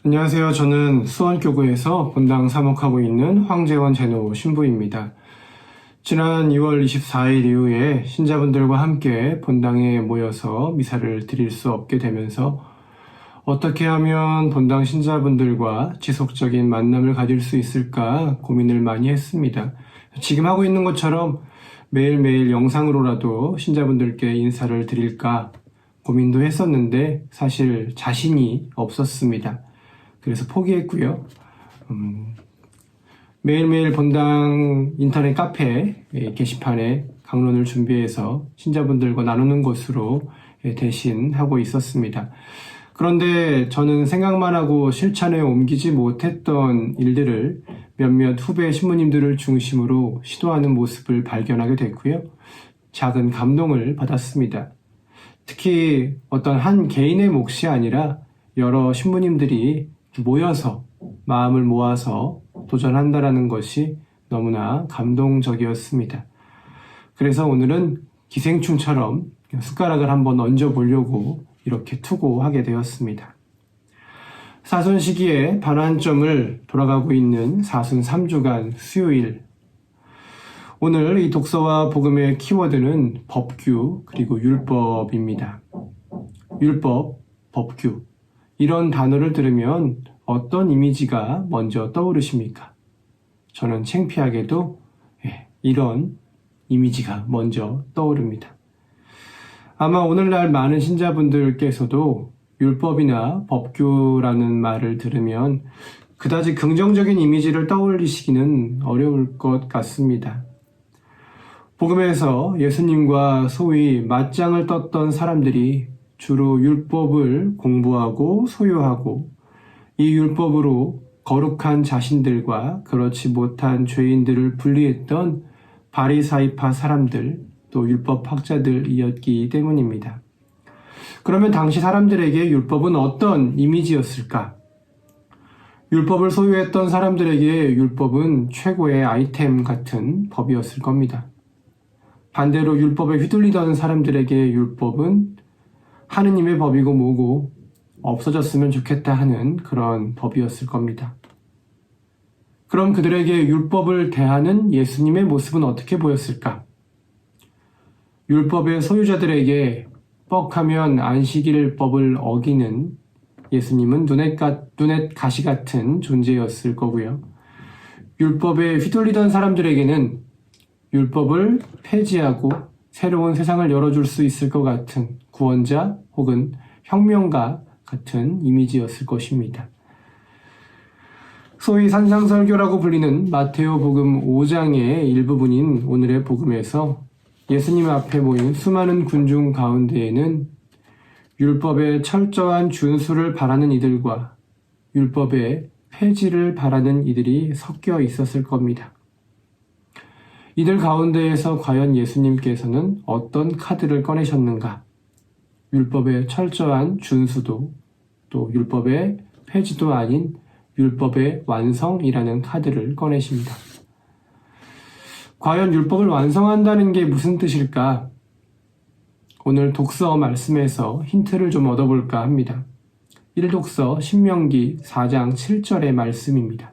안녕하세요. 저는 수원교구에서 본당 사목하고 있는 황재원 제노 신부입니다. 지난 2월 24일 이후에 신자분들과 함께 본당에 모여서 미사를 드릴 수 없게 되면서 어떻게 하면 본당 신자분들과 지속적인 만남을 가질 수 있을까 고민을 많이 했습니다. 지금 하고 있는 것처럼 매일매일 영상으로라도 신자분들께 인사를 드릴까 고민도 했었는데 사실 자신이 없었습니다. 그래서 포기했고요. 매일매일 본당 인터넷 카페 게시판에 강론을 준비해서 신자분들과 나누는 것으로 대신 하고 있었습니다. 그런데 저는 생각만 하고 실천에 옮기지 못했던 일들을 몇몇 후배 신부님들을 중심으로 시도하는 모습을 발견하게 됐고요. 작은 감동을 받았습니다. 특히 어떤 한 개인의 몫이 아니라 여러 신부님들이 모여서 마음을 모아서 도전한다라는 것이 너무나 감동적이었습니다. 그래서 오늘은 기생충처럼 숟가락을 한번 얹어보려고 이렇게 투고하게 되었습니다. 사순 시기에 반환점을 돌아가고 있는 사순 3주간 수요일. 오늘 이 독서와 복음의 키워드는 법규 그리고 율법입니다. 율법, 법규. 이런 단어를 들으면 어떤 이미지가 먼저 떠오르십니까? 저는 창피하게도 이런 이미지가 먼저 떠오릅니다. 아마 오늘날 많은 신자분들께서도 율법이나 법규라는 말을 들으면 그다지 긍정적인 이미지를 떠올리시기는 어려울 것 같습니다. 복음에서 예수님과 소위 맞짱을 떴던 사람들이 주로 율법을 공부하고 소유하고 이 율법으로 거룩한 자신들과 그렇지 못한 죄인들을 분리했던 바리사이파 사람들 또 율법학자들이었기 때문입니다. 그러면 당시 사람들에게 율법은 어떤 이미지였을까? 율법을 소유했던 사람들에게 율법은 최고의 아이템 같은 법이었을 겁니다. 반대로 율법에 휘둘리던 사람들에게 율법은 하느님의 법이고 뭐고 없어졌으면 좋겠다 하는 그런 법이었을 겁니다. 그럼 그들에게 율법을 대하는 예수님의 모습은 어떻게 보였을까? 율법의 소유자들에게 뻑하면 안식일법을 어기는 예수님은 눈엣 가시 같은 존재였을 거고요. 율법에 휘둘리던 사람들에게는 율법을 폐지하고 새로운 세상을 열어줄 수 있을 것 같은 구원자 혹은 혁명가 같은 이미지였을 것입니다. 소위 산상설교라고 불리는 마테오복음 5장의 일부분인 오늘의 복음에서 예수님 앞에 모인 수많은 군중 가운데에는 율법의 철저한 준수를 바라는 이들과 율법의 폐지를 바라는 이들이 섞여 있었을 겁니다. 이들 가운데에서 과연 예수님께서는 어떤 카드를 꺼내셨는가? 율법의 철저한 준수도 또 율법의 폐지도 아닌 율법의 완성이라는 카드를 꺼내십니다. 과연 율법을 완성한다는 게 무슨 뜻일까? 오늘 독서 말씀에서 힌트를 좀 얻어볼까 합니다. 1독서 신명기 4장 7절의 말씀입니다.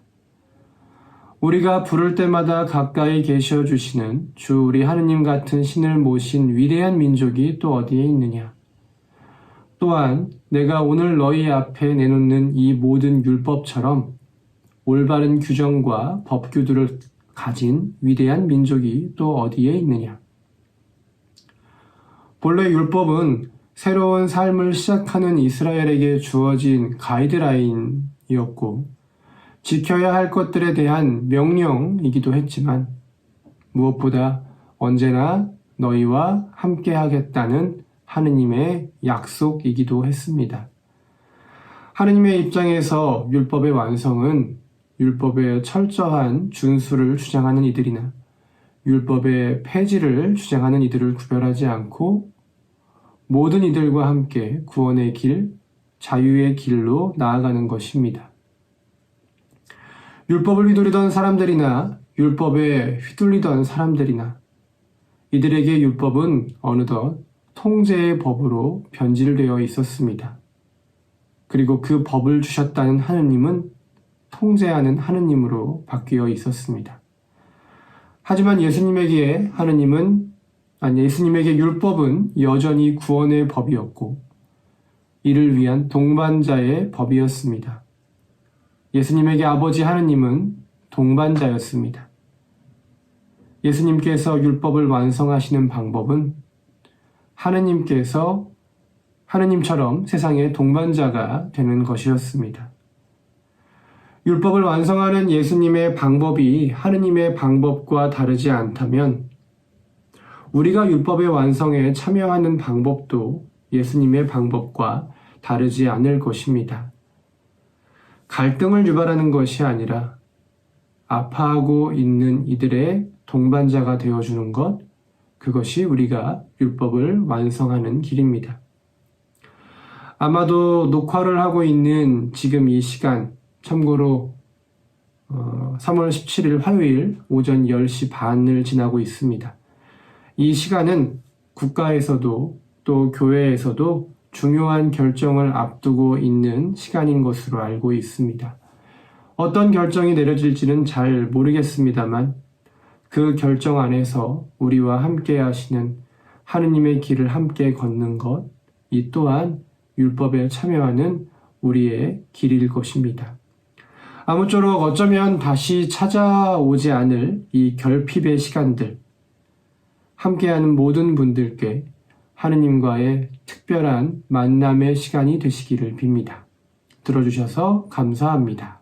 우리가 부를 때마다 가까이 계셔 주시는 주 우리 하느님 같은 신을 모신 위대한 민족이 또 어디에 있느냐? 또한 내가 오늘 너희 앞에 내놓는 이 모든 율법처럼 올바른 규정과 법규들을 가진 위대한 민족이 또 어디에 있느냐? 본래 율법은 새로운 삶을 시작하는 이스라엘에게 주어진 가이드라인이었고 지켜야 할 것들에 대한 명령이기도 했지만 무엇보다 언제나 너희와 함께 하겠다는 하느님의 약속이기도 했습니다. 하느님의 입장에서 율법의 완성은 율법의 철저한 준수를 주장하는 이들이나 율법의 폐지를 주장하는 이들을 구별하지 않고 모든 이들과 함께 구원의 길, 자유의 길로 나아가는 것입니다. 율법을 휘두르던 사람들이나 율법에 휘둘리던 사람들이나 이들에게 율법은 어느덧 통제의 법으로 변질되어 있었습니다. 그리고 그 법을 주셨다는 하느님은 통제하는 하느님으로 바뀌어 있었습니다. 하지만 예수님에게 율법은 여전히 구원의 법이었고 이를 위한 동반자의 법이었습니다. 예수님에게 아버지 하느님은 동반자였습니다. 예수님께서 율법을 완성하시는 방법은 하느님처럼 세상의 동반자가 되는 것이었습니다. 율법을 완성하는 예수님의 방법이 하느님의 방법과 다르지 않다면 우리가 율법의 완성에 참여하는 방법도 예수님의 방법과 다르지 않을 것입니다. 갈등을 유발하는 것이 아니라 아파하고 있는 이들의 동반자가 되어주는 것, 그것이 우리가 율법을 완성하는 길입니다. 아마도 녹화를 하고 있는 지금 이 시간, 참고로 3월 17일 화요일 오전 10시 반을 지나고 있습니다. 이 시간은 국가에서도 또 교회에서도 중요한 결정을 앞두고 있는 시간인 것으로 알고 있습니다. 어떤 결정이 내려질지는 잘 모르겠습니다만 그 결정 안에서 우리와 함께 하시는 하느님의 길을 함께 걷는 것, 이 또한 율법에 참여하는 우리의 길일 것입니다. 아무쪼록 어쩌면 다시 찾아오지 않을 이 결핍의 시간들, 함께하는 모든 분들께 하느님과의 특별한 만남의 시간이 되시기를 빕니다. 들어주셔서 감사합니다.